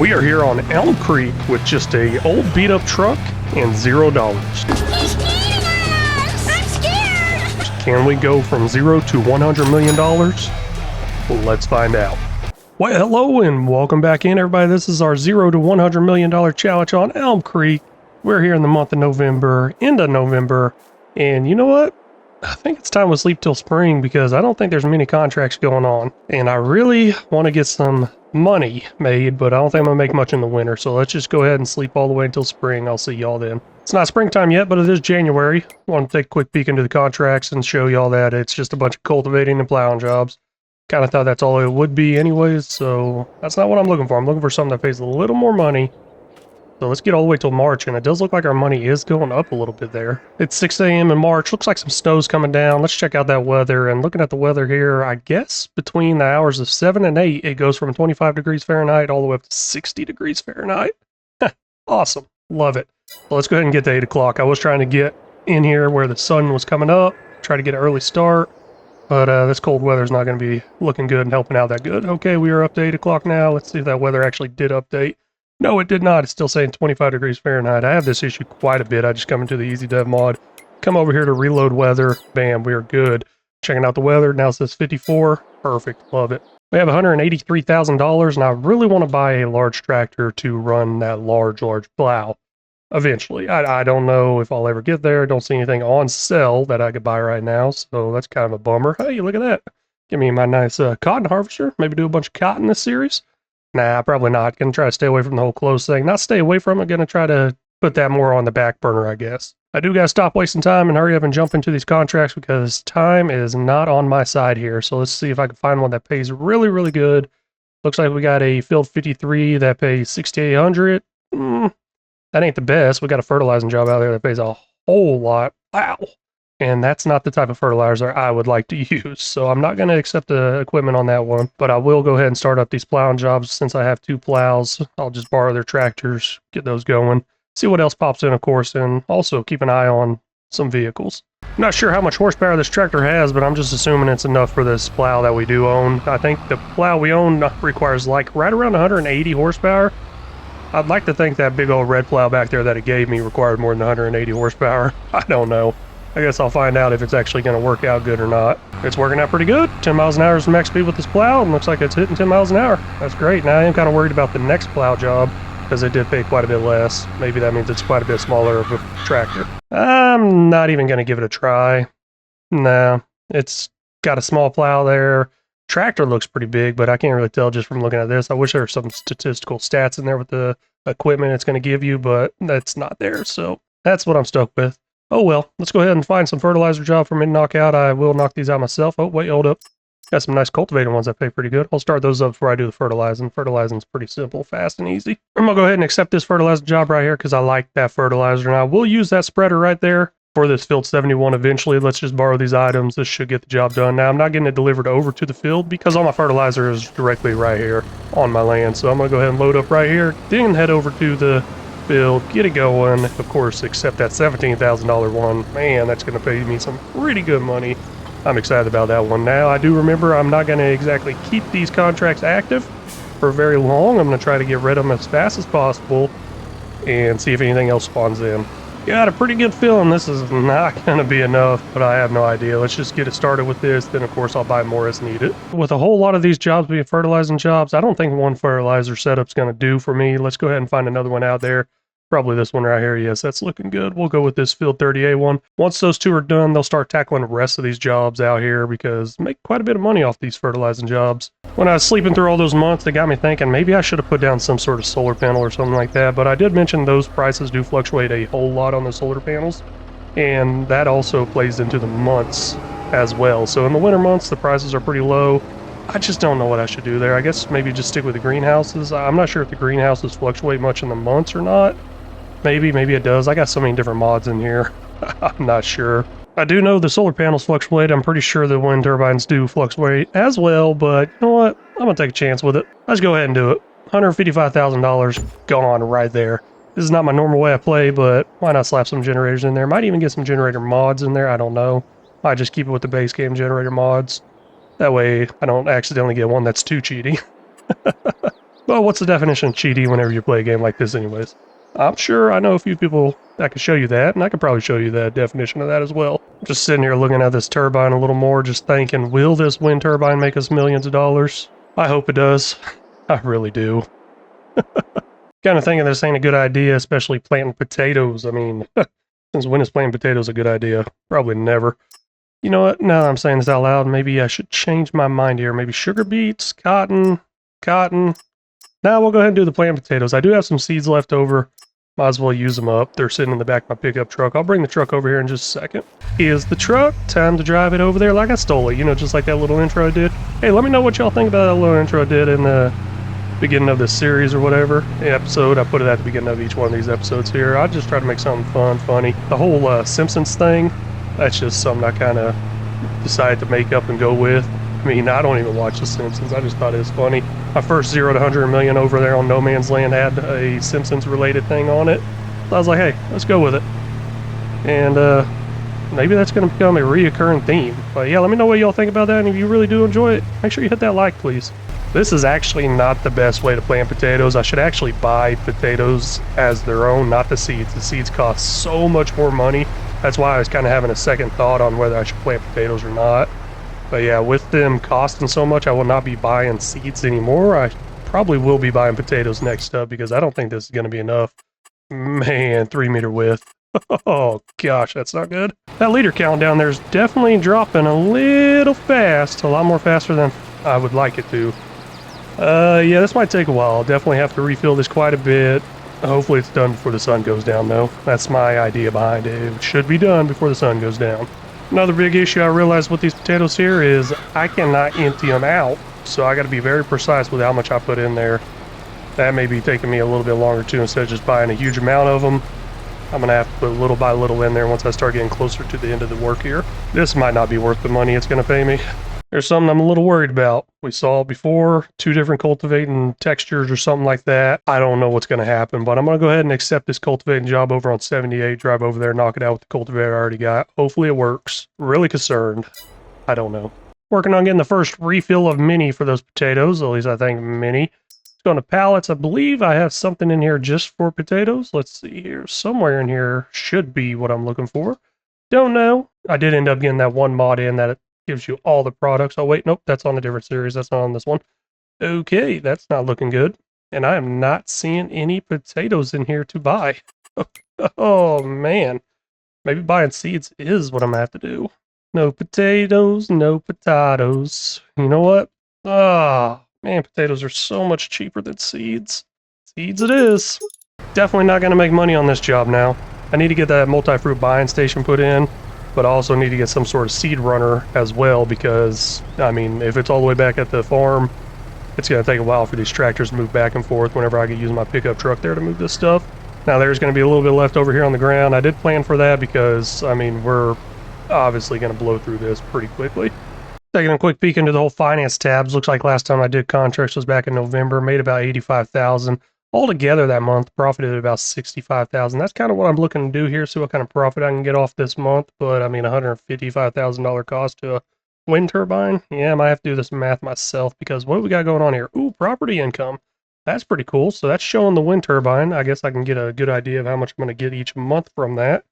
We are here on Elmcreek with just a old beat up truck and $0. He's eating us! I'm scared! Can we go from 0 to $100 million? Let's find out. Well, hello and welcome back in, everybody. This is our 0 to $100 million challenge on Elmcreek. We're here in the month of November, end of November, and you know what? I think it's time to sleep till spring because I don't think there's many contracts going on. And I really want to get some money made, but I don't think I'm going to make much in the winter. So let's just go ahead and sleep all the way until spring. I'll see y'all then. It's not springtime yet, but it is January. I want to take a quick peek into the contracts and show y'all that it's just a bunch of cultivating and plowing jobs. Kind of thought that's all it would be anyways, so that's not what I'm looking for. I'm looking for something that pays a little more money. So let's get all the way till March, and it does look like our money is going up a little bit there. It's 6 a.m. in March. Looks like some snow's coming down. Let's check out that weather. And looking at the weather here, I guess between the hours of 7 and 8, it goes from 25 degrees Fahrenheit all the way up to 60 degrees Fahrenheit. Awesome. Love it. Well, let's go ahead and get to 8 o'clock. I was trying to get in here where the sun was coming up, try to get an early start, but this cold weather's not going to be looking good and helping out that good. Okay, we are up to 8 o'clock now. Let's see if that weather actually did update. No, it did not. It's still saying 25 degrees Fahrenheit. I have this issue quite a bit. I just come into the Easy Dev mod, come over here to reload weather. Bam, we are good. Checking out the weather. Now it says 54. Perfect. Love it. We have $183,000, and I really want to buy a large tractor to run that large plow eventually. I don't know if I'll ever get there. I don't see anything on sale that I could buy right now, so that's kind of a bummer. Hey, look at that. Give me my nice cotton harvester. Maybe do a bunch of cotton this series. Nah, probably not. Gonna try to stay away from the whole clothes thing. Not stay away from it, gonna try to put that more on the back burner, I guess. I do gotta stop wasting time and hurry up and jump into these contracts because time is not on my side here. So let's see if I can find one that pays really, really good. Looks like we got a field 53 that pays $6,800. That ain't the best. We got a fertilizing job out there that pays a whole lot. Wow. And that's not the type of fertilizer I would like to use. So I'm not going to accept the equipment on that one. But I will go ahead and start up these plowing jobs since I have 2 plows. I'll just borrow their tractors, get those going. See what else pops in, of course, and also keep an eye on some vehicles. I'm not sure how much horsepower this tractor has, but I'm just assuming it's enough for this plow that we do own. I think the plow we own requires like right around 180 horsepower. I'd like to think that big old red plow back there that it gave me required more than 180 horsepower. I don't know. I guess I'll find out if it's actually going to work out good or not. It's working out pretty good. 10 miles an hour is max speed with this plow, and looks like it's hitting 10 miles an hour. That's great. Now I am kind of worried about the next plow job because it did pay quite a bit less. Maybe that means it's quite a bit smaller of a tractor. I'm not even going to give it a try. Nah, it's got a small plow there. Tractor looks pretty big, but I can't really tell just from looking at this. I wish there were some statistical stats in there with the equipment it's going to give you, but that's not there. So that's what I'm stuck with. Oh well, let's go ahead and find some fertilizer job for me to knock out. I will knock these out myself. Oh, wait, hold up. Got some nice cultivating ones that pay pretty good. I'll start those up before I do the fertilizing. Fertilizing's pretty simple, fast, and easy. I'm going to go ahead and accept this fertilizer job right here because I like that fertilizer. Now, we'll use that spreader right there for this field 71 eventually. Let's just borrow these items. This should get the job done. Now, I'm not getting it delivered over to the field because all my fertilizer is directly right here on my land. So I'm going to go ahead and load up right here, then head over to the field, get it going, of course, except that $17,000 one. Man, that's going to pay me some pretty good money. I'm excited about that one. Now, I do remember I'm not going to exactly keep these contracts active for very long. I'm going to try to get rid of them as fast as possible and see if anything else spawns in. Got a pretty good feeling this is not going to be enough, but I have no idea. Let's just get it started with this. Then, of course, I'll buy more as needed. With a whole lot of these jobs being fertilizing jobs, I don't think one fertilizer setup's going to do for me. Let's go ahead and find another one out there. Probably this one right here. Yes, that's looking good. We'll go with this Field 30A one. Once those 2 are done, they'll start tackling the rest of these jobs out here because make quite a bit of money off these fertilizing jobs. When I was sleeping through all those months, they got me thinking maybe I should have put down some sort of solar panel or something like that. But I did mention those prices do fluctuate a whole lot on the solar panels. And that also plays into the months as well. So in the winter months, the prices are pretty low. I just don't know what I should do there. I guess maybe just stick with the greenhouses. I'm not sure if the greenhouses fluctuate much in the months or not. Maybe it does. I got so many different mods in here. I'm not sure. I do know the solar panels fluctuate. I'm pretty sure the wind turbines do fluctuate as well, but you know what? I'm going to take a chance with it. Let's go ahead and do it. $155,000 gone right there. This is not my normal way I play, but why not slap some generators in there? Might even get some generator mods in there. I don't know. Might just keep it with the base game generator mods. That way I don't accidentally get one that's too cheaty. Well, what's the definition of cheaty whenever you play a game like this anyways? I'm sure I know a few people that can show you that, and I could probably show you the definition of that as well. Just sitting here looking at this turbine a little more, just thinking, will this wind turbine make us millions of dollars? I hope it does. I really do. Kind of thinking this ain't a good idea, especially planting potatoes. I mean, since when is planting potatoes a good idea? Probably never. You know what? Now that I'm saying this out loud, maybe I should change my mind here. Maybe sugar beets, cotton. Now we'll go ahead and do the planting potatoes. I do have some seeds left over. Might as well use them up. They're sitting in the back of my pickup truck. I'll bring the truck over here in just a second. Here's the truck. Time to drive it over there like I stole it. You know, just like that little intro I did. Hey, let me know what y'all think about that little intro I did in the beginning of this series or whatever. The episode, I put it at the beginning of each one of these episodes here. I just try to make something fun, funny. The whole Simpsons thing, that's just something I kind of decided to make up and go with. I mean, I don't even watch The Simpsons. I just thought it was funny. My first 0 to 100 million over there on No Man's Land had a Simpsons-related thing on it. So I was like, hey, let's go with it. And maybe that's going to become a reoccurring theme. But yeah, let me know what y'all think about that. And if you really do enjoy it, make sure you hit that like, please. This is actually not the best way to plant potatoes. I should actually buy potatoes as their own, not the seeds. The seeds cost so much more money. That's why I was kind of having a second thought on whether I should plant potatoes or not. But yeah, with them costing so much, I will not be buying seeds anymore. I probably will be buying potatoes next up because I don't think this is going to be enough. Man, 3 meter width. Oh gosh, that's not good. That liter count down there is definitely dropping a little fast. A lot more faster than I would like it to. Yeah, this might take a while. I'll definitely have to refill this quite a bit. Hopefully it's done before the sun goes down though. That's my idea behind it. It should be done before the sun goes down. Another big issue I realized with these potatoes here is I cannot empty them out, so I got to be very precise with how much I put in there. That may be taking me a little bit longer too. Instead of just buying a huge amount of them, I'm gonna have to put little by little in there once I start getting closer to the end of the work here. This might not be worth the money it's gonna pay me. There's something I'm a little worried about. We saw before 2 different cultivating textures or something like that. I don't know what's going to happen, but I'm going to go ahead and accept this cultivating job over on 78, drive over there, knock it out with the cultivator I already got. Hopefully it works. Really concerned. I don't know. Working on getting the first refill of mini for those potatoes, at least I think mini. It's going to pallets. I believe I have something in here just for potatoes. Let's see here. Somewhere in here should be what I'm looking for. Don't know. I did end up getting that one mod in that gives you all the products. Oh wait, nope, that's on a different series. That's not on this one. Okay, that's not looking good. And I am not seeing any potatoes in here to buy. Oh man. Maybe buying seeds is what I'm gonna have to do. No potatoes, no potatoes. You know what? Ah, man, potatoes are so much cheaper than seeds. Seeds it is. Definitely not gonna make money on this job now. I need to get that multi-fruit buying station put in. But I also need to get some sort of seed runner as well because, I mean, if it's all the way back at the farm, it's going to take a while for these tractors to move back and forth whenever I can use my pickup truck there to move this stuff. Now, there's going to be a little bit left over here on the ground. I did plan for that because, I mean, we're obviously going to blow through this pretty quickly. Taking a quick peek into the whole finance tabs. Looks like last time I did contracts was back in November, made about $85,000. Altogether that month, profited about $65,000. That's kind of what I'm looking to do here, see what kind of profit I can get off this month. But I mean, $155,000 cost to a wind turbine. Yeah, I might have to do this math myself because what do we got going on here? Ooh, property income. That's pretty cool. So that's showing the wind turbine. I guess I can get a good idea of how much I'm going to get each month from that.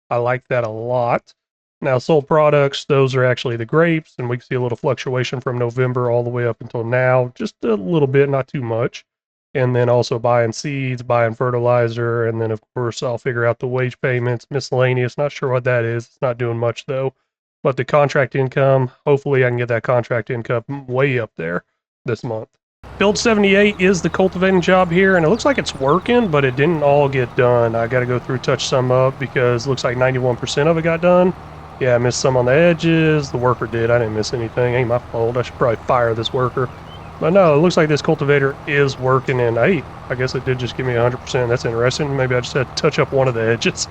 I like that a lot. Now, sold products, those are actually the grapes, and we can see a little fluctuation from November all the way up until now. Just a little bit, not too much. And then also buying seeds, buying fertilizer, and then of course I'll figure out the wage payments, miscellaneous, not sure what that is. It's not doing much though. But the contract income, hopefully I can get that contract income way up there this month. Build 78 is the cultivating job here, and it looks like it's working, but it didn't all get done. I gotta go through, touch some up, because it looks like 91% of it got done. Yeah, I missed some on the edges. The worker did. I didn't miss anything. Ain't my fault. I should probably fire this worker. But no, it looks like this cultivator is working, and hey, I guess it did just give me 100%. That's interesting. Maybe I just had to touch up one of the edges.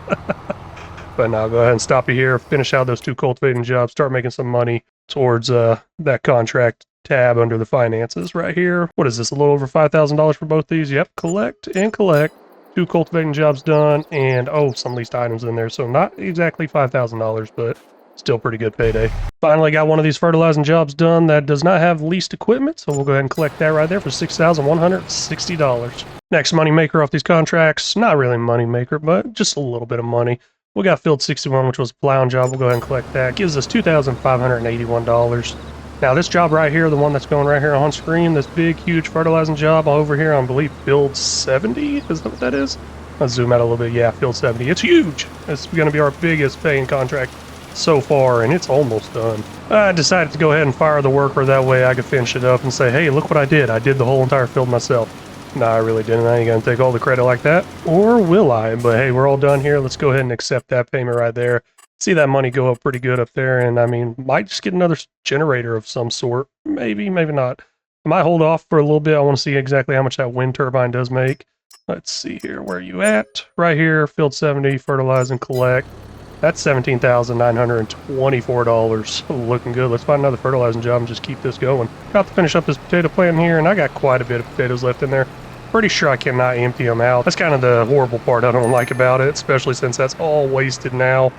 But now I'll go ahead and stop you here, finish out those 2 cultivating jobs, start making some money towards that contract tab under the finances right here. What is this, a little over $5,000 for both these? Yep, collect and collect. 2 cultivating jobs done, and oh, some leased items in there. So not exactly $5,000, but Still pretty good payday. Finally got one of these fertilizing jobs done that does not have leased equipment, so we'll go ahead and collect that right there for $6,160. Next money maker off these contracts, not really money maker, but just a little bit of money. We got field 61, which was a plowing job. We'll go ahead and collect that. Gives us $2,581. Now this job right here, the one that's going right here on screen, this big, huge fertilizing job over here on, I believe, field 70, is that what that is? Let's zoom out a little bit. Yeah, field 70. It's huge. It's going to be our biggest paying contract so far, and it's almost done. I decided to go ahead and fire the worker, that way I could finish it up and say, hey, look what I did. I did the whole entire field myself. No, I really didn't. I ain't gonna take all the credit like that. Or will I? But hey, we're all done here. Let's go ahead and accept that payment right there. See that money go up pretty good up there, and I mean, might just get another generator of some sort. Maybe, maybe not. I might hold off for a little bit. I want to see exactly how much that wind turbine does make. Let's see here. Where are you at? Right here, field 70, fertilize and collect. That's $17,924. Looking good. Let's find another fertilizing job and just keep this going. Got to finish up this potato plant here, and I got quite a bit of potatoes left in there. Pretty sure I cannot empty them out. That's kind of the horrible part I don't like about it, especially since that's all wasted now.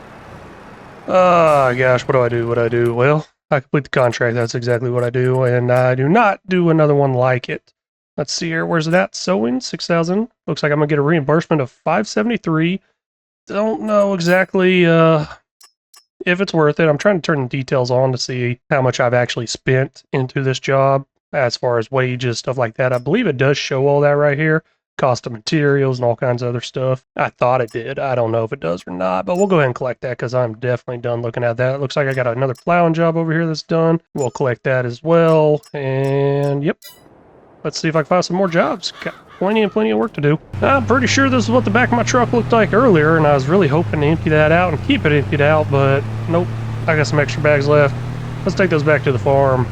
Gosh, what do I do? What do I do? Well, I complete the contract. That's exactly what I do, and I do not do another one like it. Let's see here. Where's that? Sewing, 6,000. Looks like I'm gonna get a reimbursement of 573. Don't know exactly if it's worth it. I'm trying to turn the details on to see how much I've actually spent into this job as far as wages, stuff like that. I believe it does show all that right here. Cost of materials and all kinds of other stuff. I thought it did. I don't know if it does or not, but we'll go ahead and collect that because I'm definitely done looking at that. It looks like I got another plowing job over here that's done. We'll collect that as well. And yep. Let's see if I can find some more jobs. Got plenty and plenty of work to do. I'm pretty sure this is what the back of my truck looked like earlier, and I was really hoping to empty that out and keep it emptied out, but nope. I got some extra bags left. Let's take those back to the farm.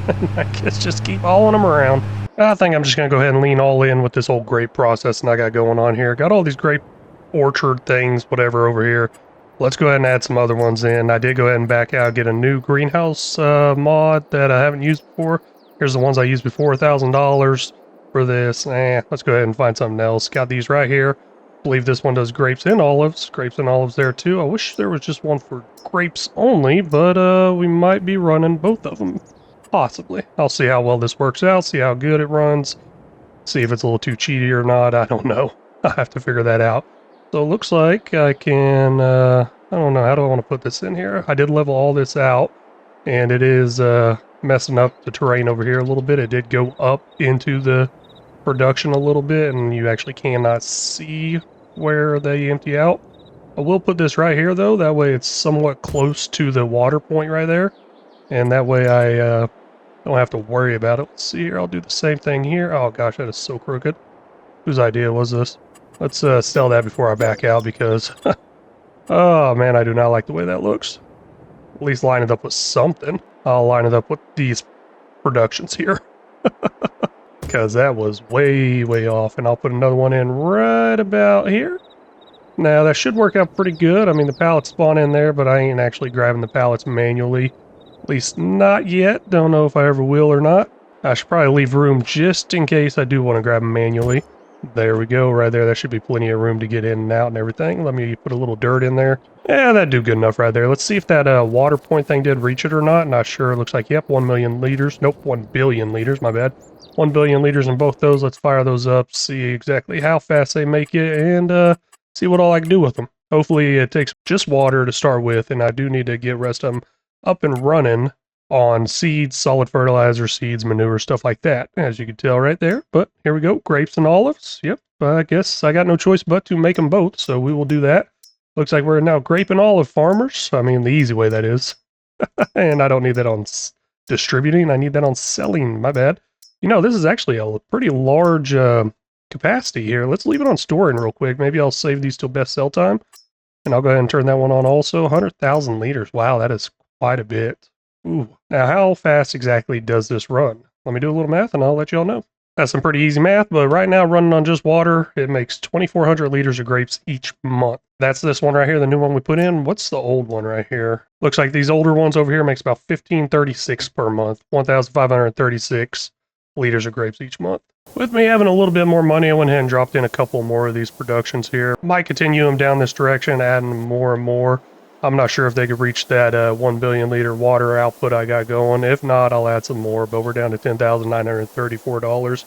I guess just keep hauling them around. I think I'm just going to go ahead and lean all in with this whole grape processing I got going on here. Got all these grape orchard things, whatever, over here. Let's go ahead and add some other ones in. I did go ahead and back out, get a new greenhouse mod that I haven't used before. Here's the ones I used before, $1,000 for this. Let's go ahead and find something else. Got these right here. I believe this one does grapes and olives. Grapes and olives there too. I wish there was just one for grapes only, but we might be running both of them. Possibly. I'll see how well this works out, see how good it runs, see if it's a little too cheaty or not. I don't know. I have to figure that out. So it looks like I can, I don't know, how do I want to put this in here? I did level all this out, and it is messing up the terrain over here a little bit. It did go up into the production a little bit, and you actually cannot see where they empty out. I will put this right here though, that way it's somewhat close to the water point right there, and that way I don't have to worry about it. Let's see here, I'll do the same thing here. Oh gosh, that is so crooked. Whose idea was this? Let's sell that before I back out because oh man, I do not like the way that looks. At least line it up with something. I'll line it up with these productions here. Because that was way, way off. And I'll put another one in right about here. Now, that should work out pretty good. I mean, the pallets spawn in there, but I ain't actually grabbing the pallets manually. At least not yet. Don't know if I ever will or not. I should probably leave room just in case I do want to grab them manually. There we go, right there. That should be plenty of room to get in and out and everything. Let me put a little dirt in there. Yeah, that'd do good enough right there. Let's see if that water point thing did reach it or not. Not sure. It looks like, yep, 1 million liters. Nope, 1 billion liters, my bad. 1 billion liters in both those. Let's fire those up, see exactly how fast they make it, and see what all I can do with them. Hopefully it takes just water to start with, and I do need to get rest of them up and running on seeds, solid fertilizer, seeds, manure, stuff like that, as you can tell right there. But here we go, grapes and olives. Yep, I guess I got no choice but to make them both, so we will do that. Looks like we're now grape and olive farmers. I mean, the easy way, that is. And I don't need that on distributing. I need that on selling. My bad. You know, this is actually a pretty large capacity here. Let's leave it on storing real quick. Maybe I'll save these till best sell time. And I'll go ahead and turn that one on also. 100,000 liters. Wow, that is quite a bit. Ooh. Now, how fast exactly does this run? Let me do a little math and I'll let y'all know. That's some pretty easy math, but right now running on just water, it makes 2,400 liters of grapes each month. That's this one right here, the new one we put in. What's the old one right here? Looks like these older ones over here makes about 1,536 per month, 1,536 liters of grapes each month. With me having a little bit more money, I went ahead and dropped in a couple more of these productions here. Might continue them down this direction, adding more and more. I'm not sure if they could reach that 1 billion liter water output I got going. If not, I'll add some more, but we're down to $10,934.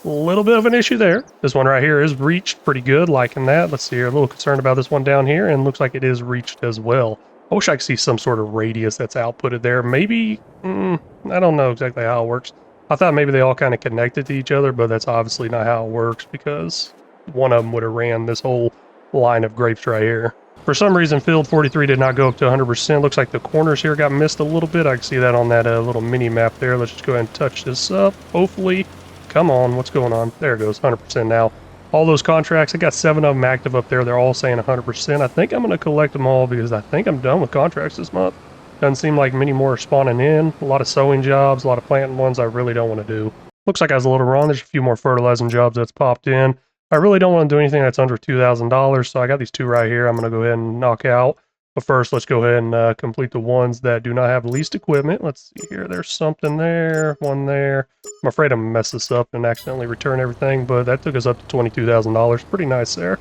A little bit of an issue there. This one right here is reached pretty good, liking that. Let's see here, a little concerned about this one down here, and looks like it is reached as well. I wish I could see some sort of radius that's outputted there. Maybe, I don't know exactly how it works. I thought maybe they all kind of connected to each other, but that's obviously not how it works because one of them would have ran this whole line of grapes right here. For some reason, field 43 did not go up to 100%. Looks like the corners here got missed a little bit. I can see that on that little mini map there. Let's just go ahead and touch this up. Hopefully, come on, what's going on? There it goes, 100% now. All those contracts, I got 7 of them active up there. They're all saying 100%. I think I'm going to collect them all because I think I'm done with contracts this month. Doesn't seem like many more are spawning in. A lot of sowing jobs, a lot of planting ones I really don't want to do. Looks like I was a little wrong. There's a few more fertilizing jobs that's popped in. I really don't want to do anything that's under $2,000, so I got these 2 right here I'm going to go ahead and knock out. But first, let's go ahead and complete the ones that do not have leased equipment. Let's see here. There's something there, one there. I'm afraid I'm going to mess this up and accidentally return everything, but that took us up to $22,000. Pretty nice there.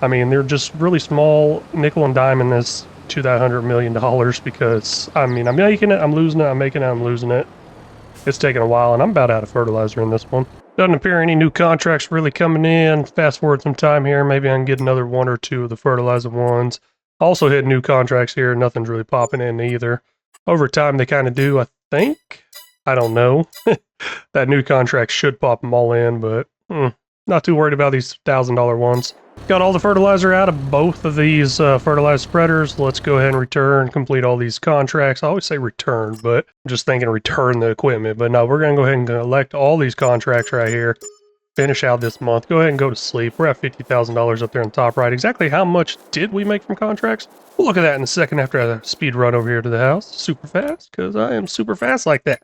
I mean, they're just really small, nickel and diming this to that $100 million because, I mean, I'm making it, I'm losing it, I'm making it, I'm losing it. It's taking a while, and I'm about out of fertilizer in this one. Doesn't appear any new contracts really coming in. Fast forward some time here, maybe I can get another 1 or 2 of the fertilizer ones. Also hit new contracts here, nothing's really popping in either. Over time, they kind of do, I think. I don't know. That new contract should pop them all in, but not too worried about these $1,000 ones. Got all the fertilizer out of both of these fertilizer spreaders. Let's go ahead and return, complete all these contracts. I always say return, but I'm just thinking return the equipment. But no, we're going to go ahead and collect all these contracts right here. Finish out this month. Go ahead and go to sleep. We're at $50,000 up there on the top right. Exactly how much did we make from contracts? We'll look at that in a second after I speed run over here to the house. Super fast, because I am super fast like that.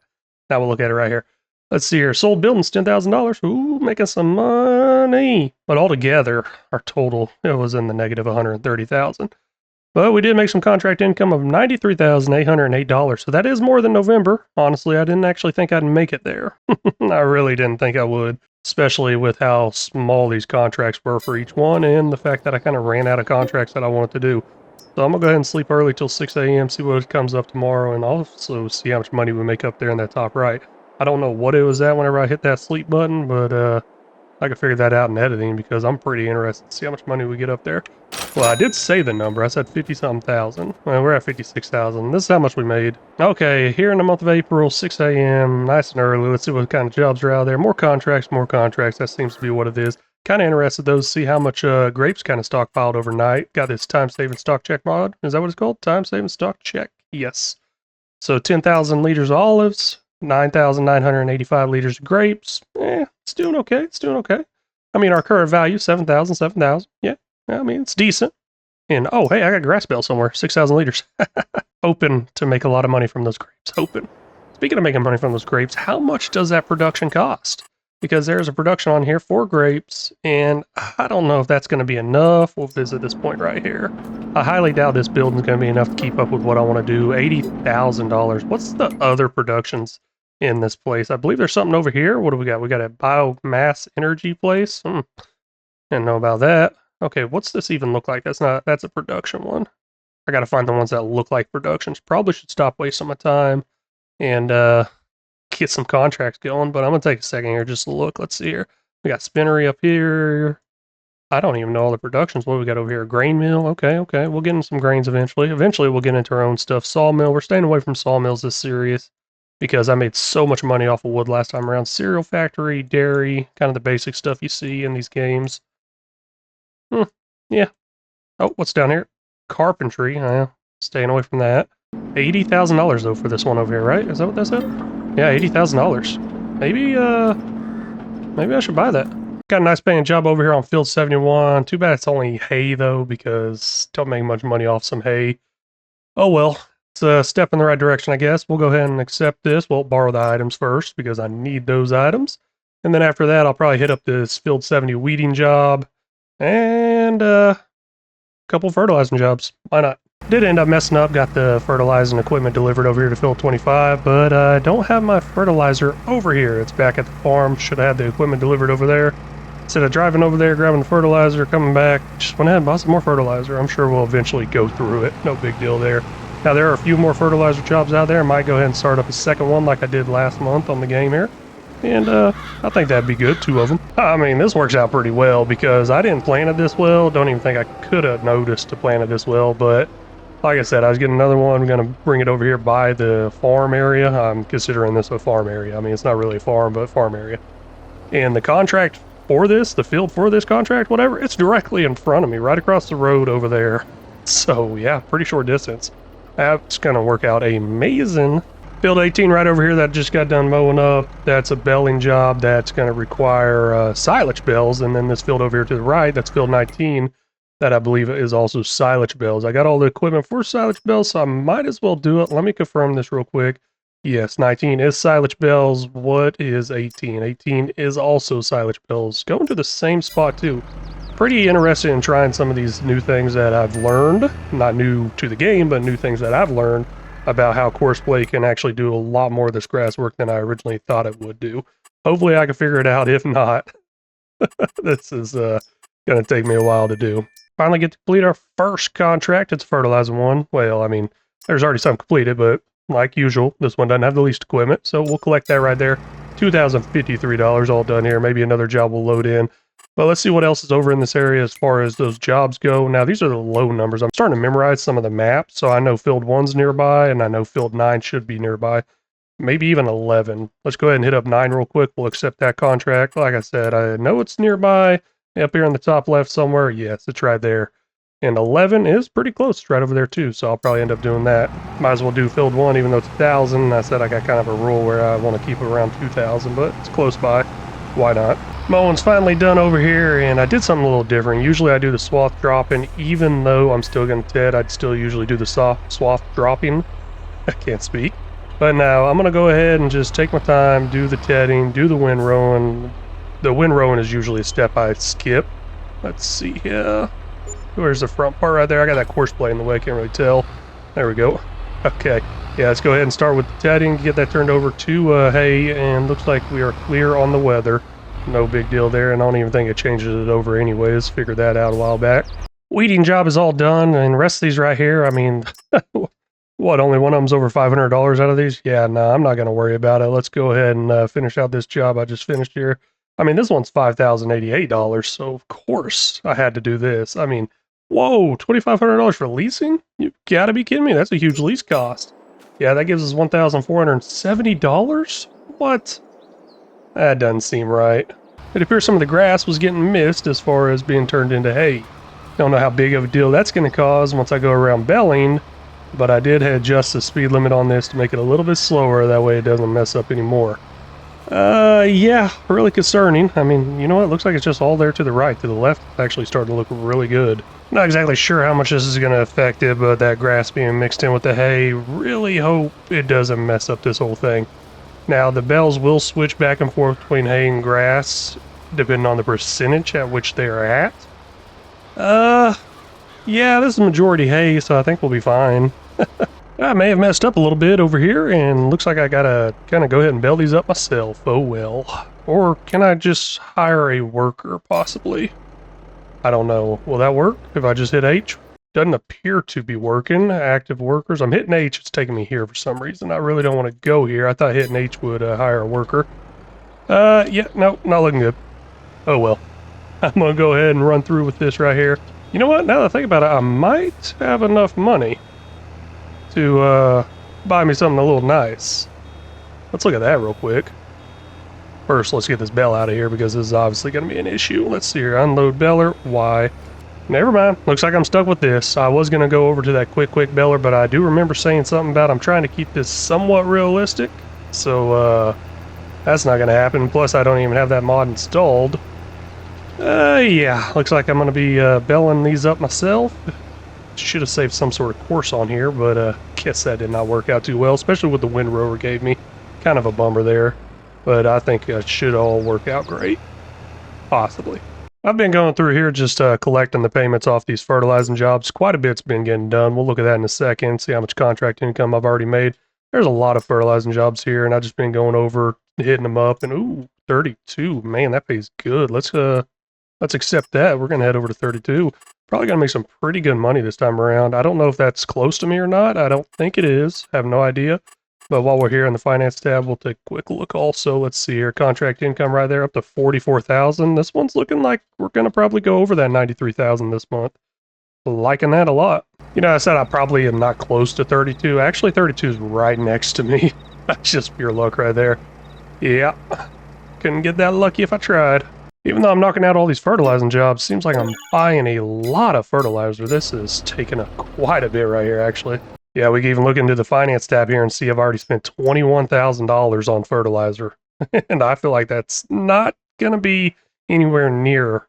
Now we'll look at it right here. Let's see here. Sold buildings, $10,000. Ooh, making some money. But altogether, our total, it was in the negative $130,000. But we did make some contract income of $93,808. So that is more than November. Honestly, I didn't actually think I'd make it there. I really didn't think I would. Especially with how small these contracts were for each one and the fact that I kind of ran out of contracts that I wanted to do. So I'm going to go ahead and sleep early till 6 a.m., see what comes up tomorrow, and also see how much money we make up there in that top right. I don't know what it was at whenever I hit that sleep button, but I can figure that out in editing because I'm pretty interested to see how much money we get up there. Well, I did say the number. I said 50-something thousand. Well, we're at 56,000. This is how much we made. Okay, here in the month of April, 6 a.m., nice and early. Let's see what kind of jobs are out there. More contracts, more contracts. That seems to be what it is. Kind of interested, though, to see how much grapes kind of stockpiled overnight. Got this time-saving stock check mod. Is that what it's called? Time-saving stock check? Yes. So 10,000 liters of olives, 9,985 liters of grapes. It's doing okay. It's doing okay. I mean, our current value, 7,000, 7,000. Yeah, I mean, it's decent. And, oh, hey, I got grass bale somewhere. 6,000 liters. Hoping to make a lot of money from those grapes. Hoping. Speaking of making money from those grapes, how much does that production cost? Because there's a production on here for grapes, and I don't know if that's going to be enough. We'll visit this point right here. I highly doubt this building's going to be enough to keep up with what I want to do. $80,000. What's the other productions in this place? I believe there's something over here. What do we got? We got a biomass energy place. Didn't know about that. Okay, what's this even look like? That's a production one. I got to find the ones that look like productions. Probably should stop wasting my time and get some contracts going, but I'm going to take a second here just to look. Let's see here. We got spinnery up here. I don't even know all the productions. What do we got over here? Grain mill. Okay. We'll get into some grains eventually. Eventually, we'll get into our own stuff. Sawmill. We're staying away from sawmills this series because I made so much money off of wood last time around. Cereal factory, dairy, kind of the basic stuff you see in these games. Yeah. Oh, what's down here? Carpentry. Staying away from that. $80,000 though for this one over here, right? Is that what that said? Yeah, $80,000. Maybe I should buy that. Got a nice paying job over here on field 71. Too bad it's only hay though, because don't make much money off some hay. Oh well, it's a step in the right direction, I guess. We'll go ahead and accept this. We'll borrow the items first because I need those items. And then after that, I'll probably hit up this field 70 weeding job and a couple fertilizing jobs. Why not? Did end up messing up, got the fertilizing equipment delivered over here to field 25, but I don't have my fertilizer over here. It's back at the farm. Should have had the equipment delivered over there. Instead of driving over there, grabbing the fertilizer, coming back, just went ahead and bought some more fertilizer. I'm sure we'll eventually go through it. No big deal there. Now, there are a few more fertilizer jobs out there. I might go ahead and start up a second one like I did last month on the game here. And I think that'd be good, 2 of them. I mean, this works out pretty well because I didn't plant it this well. Don't even think I could have noticed to plant it this well, but like I said, I was getting another one. I'm going to bring it over here by the farm area. I'm considering this a farm area. I mean, it's not really a farm, but farm area. And the contract for this, the field for this contract, whatever, it's directly in front of me, right across the road over there. So yeah, pretty short distance. That's going to work out amazing. Field 18 right over here that just got done mowing up. That's a belling job that's going to require silage bells. And then this field over here to the right, that's field 19, that I believe is also silage bells. I got all the equipment for silage bells, so I might as well do it. Let me confirm this real quick. Yes, 19 is silage bells. What is 18? 18 is also silage bells. Going to the same spot too. Pretty interested in trying some of these new things that I've learned. Not new to the game, but new things that I've learned about how Courseplay can actually do a lot more of this grass work than I originally thought it would do. Hopefully I can figure it out. If not, this is going to take me a while to do. Finally get to complete our first contract. It's a fertilizing one. Well, I mean, there's already some completed, but like usual, this one doesn't have the least equipment, so we'll collect that right there. $2,053 all done here. Maybe another job will load in. But let's see what else is over in this area as far as those jobs go. Now, these are the low numbers. I'm starting to memorize some of the maps, so I know field 1's nearby, and I know field 9 should be nearby. Maybe even 11. Let's go ahead and hit up 9 real quick. We'll accept that contract. Like I said, I know it's nearby. Up here in the top left somewhere. Yes, it's right there. And 11 is pretty close. It's right over there too, so I'll probably end up doing that. Might as well do field 1, even though it's 1,000. I said I got kind of a rule where I want to keep it around 2,000, but it's close by. Why not? Mowing's finally done over here, and I did something a little different. Usually I do the swath dropping, even though I'm still going to ted. I'd still usually do the swath dropping. I can't speak. But now I'm going to go ahead and just take my time, do the tedding, do the windrowing. The windrowing is usually a step I skip. Let's see here. Where's the front part right there? I got that Courseplay in the way, I can't really tell. There we go. Okay, yeah, let's go ahead and start with the tedding, get that turned over to hay, and looks like we are clear on the weather. No big deal there, and I don't even think it changes it over anyways. Figured that out a while back. Weeding job is all done, and the rest of these right here, I mean, what, only one of them's over $500 out of these? Yeah, no, I'm not going to worry about it. Let's go ahead and finish out this job I just finished here. I mean, this one's $5,088, so of course I had to do this. I mean, whoa, $2,500 for leasing? You gotta be kidding me. That's a huge lease cost. Yeah, that gives us $1,470? What? That doesn't seem right. It appears some of the grass was getting missed as far as being turned into hay. Don't know how big of a deal that's going to cause once I go around Baling, but I did adjust the speed limit on this to make it a little bit slower. That way it doesn't mess up anymore. Yeah, really concerning. I mean, you know what? It looks like it's just all there to the right. To the left, it's actually starting to look really good. Not exactly sure how much this is going to affect it, but that grass being mixed in with the hay, really hope it doesn't mess up this whole thing. Now, the bells will switch back and forth between hay and grass, depending on the percentage at which they are at. Yeah, this is majority hay, so I think we'll be fine. I may have messed up a little bit over here, and looks like I gotta kind of go ahead and bell these up myself. Oh well. Or can I just hire a worker, possibly? I don't know. Will that work if I just hit H? Doesn't appear to be working. Active workers. I'm hitting H. It's taking me here for some reason. I really don't want to go here. I thought hitting H would hire a worker. Yeah, no, not looking good. Oh well. I'm gonna go ahead and run through with this right here. You know what? Now that I think about it, I might have enough money to buy me something a little nice. Let's look at that real quick. First, let's get this bell out of here because this is obviously going to be an issue. Let's see here. Unload beller. Why? Never mind. Looks like I'm stuck with this. I was going to go over to that quick beller, but I do remember saying something about I'm trying to keep this somewhat realistic. So, that's not going to happen. Plus, I don't even have that mod installed. Yeah. Looks like I'm going to be belling these up myself. Should have saved some sort of course on here, but guess that did not work out too well, especially with the windrower gave me. Kind of a bummer there, but I think it should all work out great. Possibly. I've been going through here just collecting the payments off these fertilizing jobs. Quite a bit's been getting done. We'll look at that in a second, see how much contract income I've already made. There's a lot of fertilizing jobs here, and I've just been going over, hitting them up, and ooh, 32. Man, that pays good. Let's Let's accept that. We're going to head over to 32. Probably going to make some pretty good money this time around. I don't know if that's close to me or not. I don't think it is. Have no idea. But while we're here in the finance tab, we'll take a quick look also. Let's see here. Contract income right there up to 44,000. This one's looking like we're going to probably go over that 93,000 this month. Liking that a lot. You know, I said I probably am not close to 32. Actually, 32 is right next to me. That's just pure luck right there. Yeah. Couldn't get that lucky if I tried. Even though I'm knocking out all these fertilizing jobs, seems like I'm buying a lot of fertilizer. This is taking up quite a bit right here, actually. Yeah, we can even look into the finance tab here and see I've already spent $21,000 on fertilizer. And I feel like that's not going to be anywhere near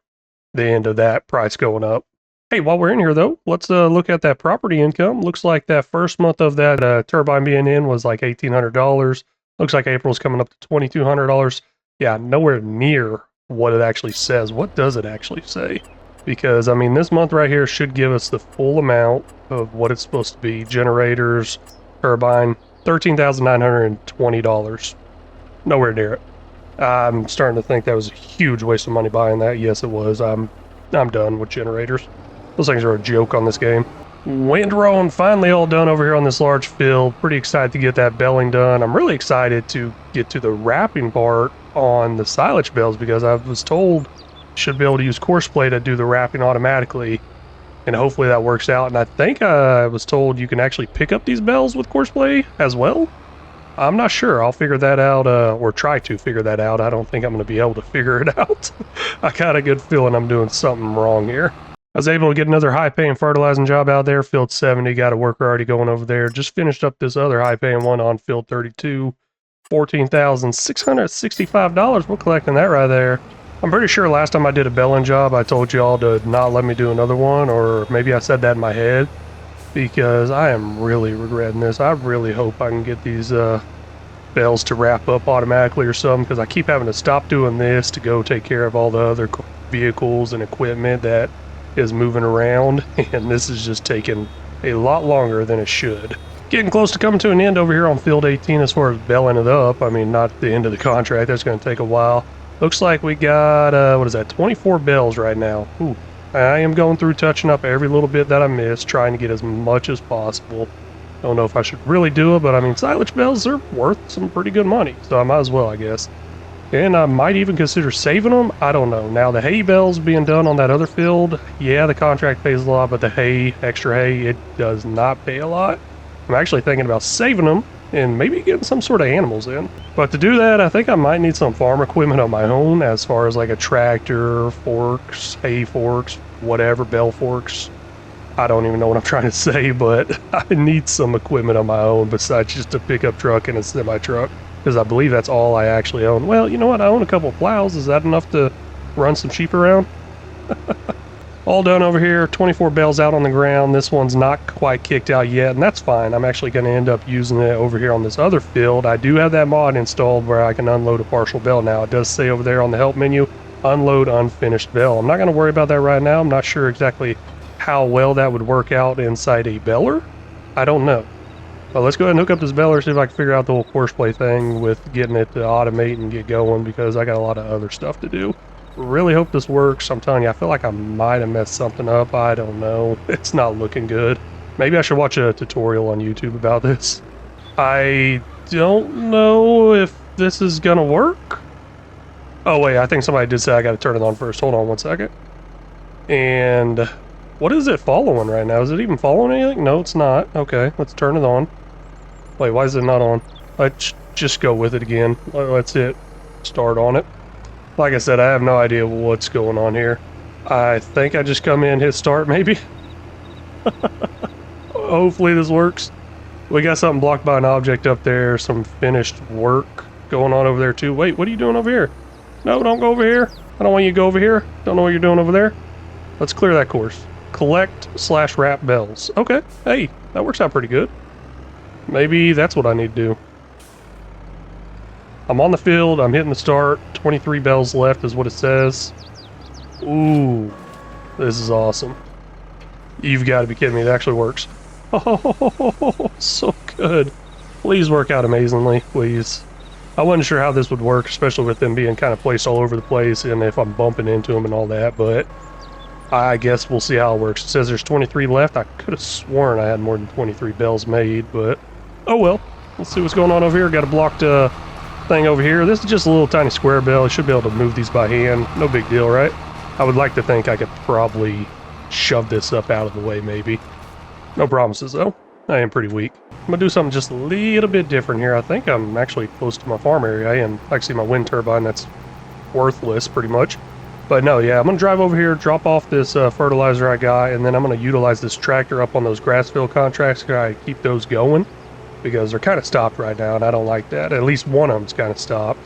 the end of that price going up. Hey, while we're in here, though, let's look at that property income. Looks like that first month of that turbine being in was like $1,800. Looks like April's coming up to $2,200. Yeah, nowhere near what it actually says. What does it actually say? Because, I mean, this month right here should give us the full amount of what it's supposed to be. Generators, turbine, $13,920. Nowhere near it. I'm starting to think that was a huge waste of money buying that. Yes, it was. I'm done with generators. Those things are a joke on this game. Windrowing finally all done over here on this large field. Pretty excited to get that belling done. I'm really excited to get to the wrapping part on the silage bales because I was told should be able to use Courseplay to do the wrapping automatically, and hopefully that works out. And I think I was told you can actually pick up these bells with Courseplay as well. I'm not sure. I'll figure that out, or try to figure that out. I don't think I'm going to be able to figure it out. I got a good feeling I'm doing something wrong here. I was able to get another high-paying fertilizing job out there, field 70. Got a worker already going over there. Just finished up this other high-paying one on field 32. $14,665. We're collecting that right there. I'm pretty sure last time I did a belling job, I told y'all to not let me do another one, or maybe I said that in my head, because I am really regretting this. I really hope I can get these bells to wrap up automatically or something, because I keep having to stop doing this to go take care of all the other vehicles and equipment that is moving around, and this is just taking a lot longer than it should. Getting close to coming to an end over here on field 18 as far as belling it up. I mean, not the end of the contract. That's going to take a while. Looks like we got, what is that, 24 bells right now. Ooh, I am going through touching up every little bit that I missed, trying to get as much as possible. Don't know if I should really do it, but I mean, silage bells are worth some pretty good money, so I might as well, I guess. And I might even consider saving them. I don't know. Now, the hay bells being done on that other field, yeah, the contract pays a lot, but the hay, extra hay, it does not pay a lot. I'm actually thinking about saving them and maybe getting some sort of animals in. But to do that, I think I might need some farm equipment on my own, as far as like a tractor, forks, hay forks, whatever, bell forks. I don't even know what I'm trying to say, but I need some equipment on my own besides just a pickup truck and a semi-truck, because I believe that's all I actually own. Well, you know what? I own a couple of plows. Is that enough to run some sheep around? All done over here, 24 bells out on the ground. This one's not quite kicked out yet, and that's fine. I'm actually going to end up using it over here on this other field. I do have that mod installed where I can unload a partial bell now. It does say over there on the help menu, unload unfinished bell. I'm not going to worry about that right now. I'm not sure exactly how well that would work out inside a beller. I don't know. Well, let's go ahead and hook up this beller, see if I can figure out the whole Courseplay thing with getting it to automate and get going, because I got a lot of other stuff to do. Really hope this works. I'm telling you, I feel like I might have messed something up. I don't know. It's not looking good. Maybe I should watch a tutorial on YouTube about this. I don't know if this is gonna work. Oh wait, I think somebody did say I gotta turn it on first. Hold on one second. And what is it following right now? Is it even following anything? No, it's not. Okay, let's turn it on. Wait, why is it not on? Let's just go with it again. Let's hit start on it. Like I said, I have no idea what's going on here. I think I just come in, hit start, maybe. Hopefully this works. We got something blocked by an object up there, some finished work going on over there too. Wait, what are you doing over here? No, don't go over here. I don't want you to go over here. Don't know what you're doing over there. Let's clear that course. Collect/wrap bells. Okay, hey, that works out pretty good. Maybe that's what I need to do. I'm on the field, I'm hitting the start, 23 bells left is what it says. Ooh, this is awesome. You've got to be kidding me, it actually works. Oh, so good. Please work out amazingly, please. I wasn't sure how this would work, especially with them being kind of placed all over the place and if I'm bumping into them and all that, but I guess we'll see how it works. It says there's 23 left. I could have sworn I had more than 23 bells made, but oh well. Let's see what's going on over here. Got a blocked thing over here. This is just a little tiny square bell. I should be able to move these by hand. No big deal, right? I would like to think I could probably shove this up out of the way, maybe. No promises, though. I am pretty weak. I'm going to do something just a little bit different here. I think I'm actually close to my farm area, and I can see my wind turbine. That's worthless, pretty much. But no, yeah, I'm going to drive over here, drop off this fertilizer I got, and then I'm going to utilize this tractor up on those grass field contracts to keep those going, because they're kind of stopped right now, and I don't like that. At least one of them's kind of stopped.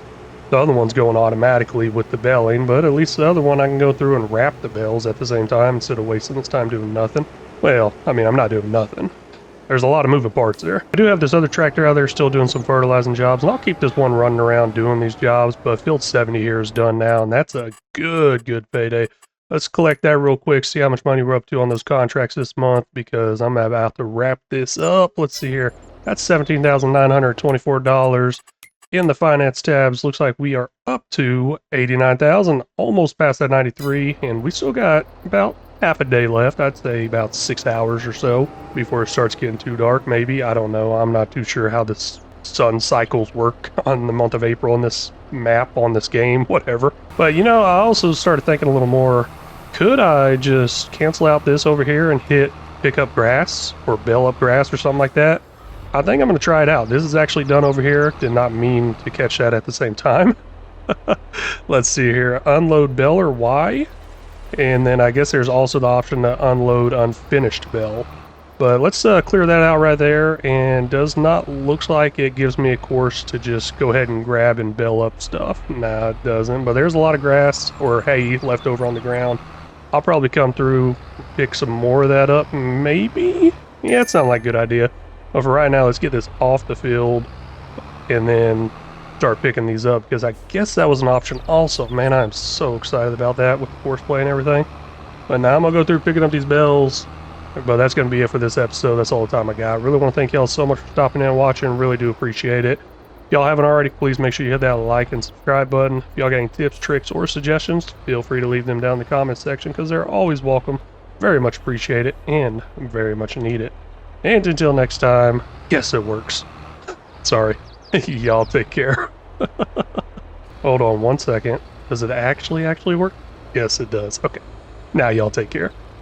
The other one's going automatically with the belling, but at least the other one I can go through and wrap the bells at the same time instead of wasting this time doing nothing. Well, I mean, I'm not doing nothing. There's a lot of moving parts there. I do have this other tractor out there still doing some fertilizing jobs, and I'll keep this one running around doing these jobs, but field 70 here is done now, and that's a good payday. Let's collect that real quick, see how much money we're up to on those contracts this month, because I'm about to wrap this up. Let's see here. That's $17,924. In the finance tabs, looks like we are up to 89,000, almost past that 93, and we still got about half a day left. I'd say about 6 hours or so before it starts getting too dark, maybe. I don't know. I'm not too sure how this sun cycles work on the month of April in this map, on this game, whatever. But, you know, I also started thinking a little more, could I just cancel out this over here and hit pick up grass or bale up grass or something like that? I think I'm going to try it out. This is actually done over here. Did not mean to catch that at the same time. Let's see here. Unload bell or Y. And then I guess there's also the option to unload unfinished bell. But let's clear that out right there. And does not looks like it gives me a course to just go ahead and grab and bell up stuff. Nah, it doesn't. But there's a lot of grass or hay left over on the ground. I'll probably come through, pick some more of that up, maybe? Yeah, it sounds like a good idea. But for right now, let's get this off the field and then start picking these up, because I guess that was an option also. Man, I'm so excited about that with the Courseplay and everything. But now I'm going to go through picking up these bells. But that's going to be it for this episode. That's all the time I got. Really want to thank y'all so much for stopping in and watching. Really do appreciate it. If y'all haven't already, please make sure you hit that like and subscribe button. If y'all got any tips, tricks, or suggestions, feel free to leave them down in the comments section, because they're always welcome. Very much appreciate it and very much need it. And until next time, guess it works. Sorry. Y'all take care. Hold on one second. Does it actually work? Yes, it does. Okay. Now y'all take care.